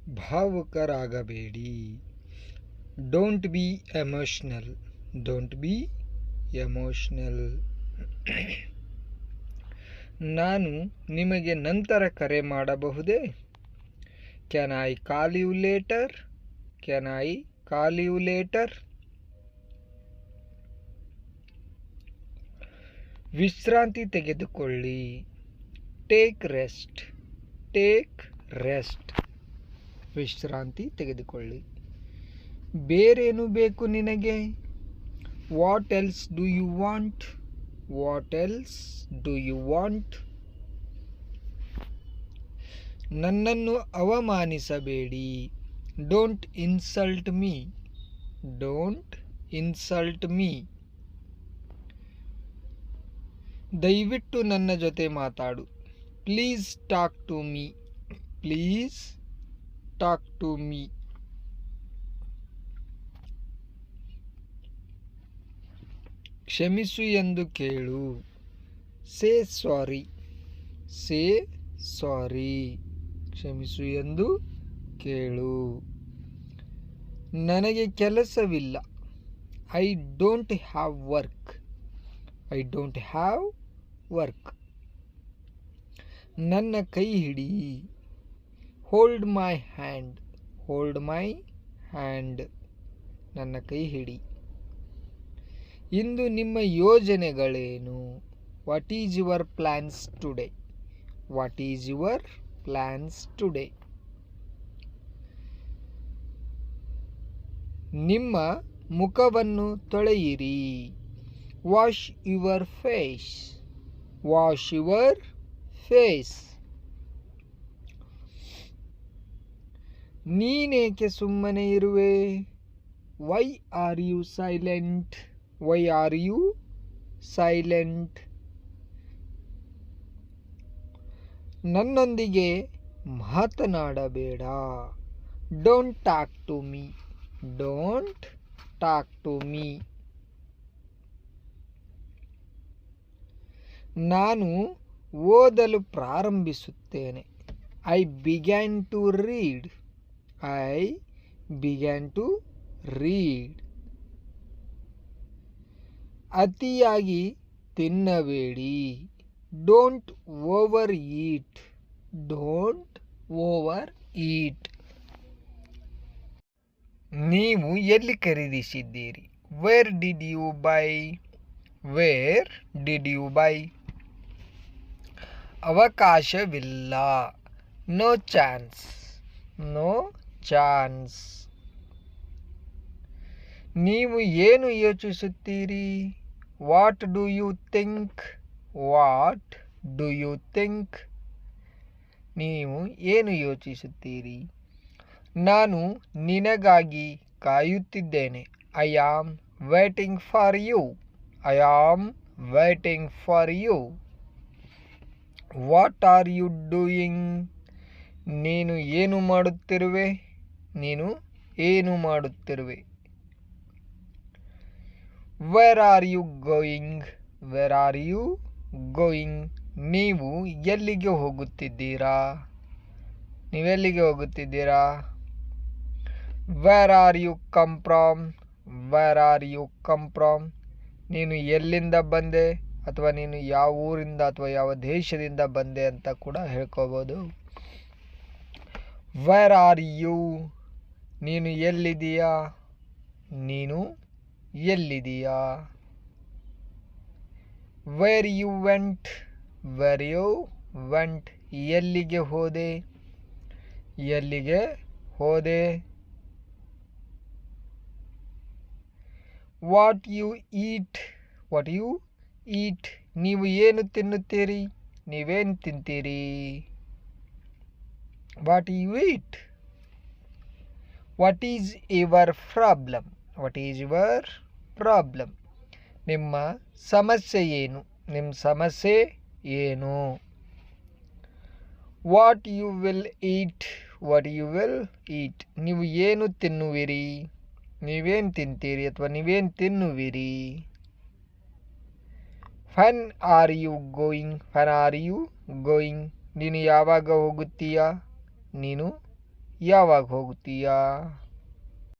ಭಾವುಕರಾಗಬೇಡಿ. Don't be emotional. Don't be emotional. ನಾನು ನಿಮಗೆ ನಂತರ ಕರೆ ಮಾಡಬಹುದೇ? Can I call you later? Can I call you later? ವಿಶ್ರಾಂತಿ ತೆಗೆದುಕೊಳ್ಳಿ. Take rest. Take rest. ವಿಶ್ರಾಂತಿ ತೆಗೆದುಕೊಳ್ಳಿ. ಬೇರೇನು ಬೇಕು ನಿನಗೆ? What else do you want? What else do you want? ನನ್ನನ್ನು ಅವಮಾನಿಸಬೇಡಿ. Don't insult me. Don't insult me. ದಯವಿಟ್ಟು ನನ್ನ ಜೊತೆ ಮಾತಾಡು. Please talk to me. Please talk to me. ಕ್ಷಮಿಸು ಎಂದು ಕೇಳು. ಸೇ ಸಾರಿ. ಸೇ ಸಾರಿ. ಕ್ಷಮಿಸು ಎಂದು ಕೇಳು. ನನಗೆ ಕೆಲಸವಿಲ್ಲ. I don't have work. I don't have work. ನನ್ನ ಕೈ ಹಿಡಿ. Hold my hand. Hold my hand. ನನ್ನ ಕೈ ಹಿಡಿ. ಇಂದು ನಿಮ್ಮ ಯೋಜನೆಗಳೇನು? What is your plans today? What is your plans today? ನಿಮ್ಮ ಮುಖವನ್ನು ತೊಳೆಯಿರಿ. Wash your face. Wash your face. ನೀನೇಕೆ ಸುಮ್ಮನೆ ಇರುವೆ? Why are you silent? Why are you silent? ನನ್ನೊಂದಿಗೆ ಮಾತನಾಡಬೇಡ. Don't talk to me. Don't talk to me. ನಾನು ಓದಲು ಪ್ರಾರಂಭಿಸುತ್ತೇನೆ. I began to read. I began to read. ಅತಿಯಾಗಿ ತಿನ್ನಬೇಡಿ. Don't over eat. Don't over eat. ನೀವು ಎಲ್ಲಿ ಖರೀದಿಸಿದ್ದೀರಿ? Where did you buy? Where did you buy? ಅವಕಾಶವಿಲ್ಲ. No chance. No chance. ನೀವು ಏನು ಯೋಚಿಸುತ್ತೀರಿ? What do you think? What do you think? ನೀವು ಏನು ಯೋಚಿಸುತ್ತೀರಿ? ನಾನು ನಿನಗಾಗಿ ಕಾಯುತ್ತಿದ್ದೇನೆ. I am waiting for you. I am waiting for you. What are you doing? ನೀನು ಏನು ಮಾಡುತ್ತಿರುವೆ? ನೀನು ಏನು ಮಾಡುತ್ತಿರುವೆ? Wear are you going? Where are you going? ನೀವು ಎಲ್ಲಿಗೆ ಹೋಗುತ್ತಿದ್ದೀರಾ? ನೀವೆಲ್ಲಿಗೆ ಹೋಗುತ್ತಿದ್ದೀರಾ? Where are you come from? Where are you come from? ನೀನು ಎಲ್ಲಿಂದ ಬಂದೆ, ಅಥವಾ ನೀನು ಯಾವ ಊರಿಂದ ಅಥವಾ ಯಾವ ದೇಶದಿಂದ ಬಂದೆ ಅಂತ ಕೂಡ ಹೇಳ್ಕೋಬೋದು. Wear are you? ನೀನು ಎಲ್ಲಿದೀಯಾ? ನೀನು ಎಲ್ಲಿದೀಯಾ? Where you went? Where you went? ಎಲ್ಲಿಗೆ ಹೋದೆ? ಎಲ್ಲಿಗೆ ಹೋದೆ? What you eat? What you eat? ನೀವು ಏನು ತಿನ್ನುತ್ತೀರಿ? ನೀವೇನು ತಿಂತೀರಿ? What you eat? What is your problem? What is your problem? ನಿಮ್ಮ ಸಮಸ್ಯೆ ಏನು? ನಿಮ್ಮ ಸಮಸ್ಯೆ ಏನು? What you will eat? What you will eat? ನೀವು ಏನು ತಿನ್ನುವಿರಿ? ನೀವೇನು ತಿಂತೀರಿ ಅಥವಾ ನೀವೇನು ತಿನ್ನುವಿರಿ? When are you going? When are you going? ನೀನು ಯಾವಾಗ ಹೋಗುತ್ತೀಯಾ? ನೀನು ಯಾವಾಗ ಹೋಗ್ತೀಯಾ?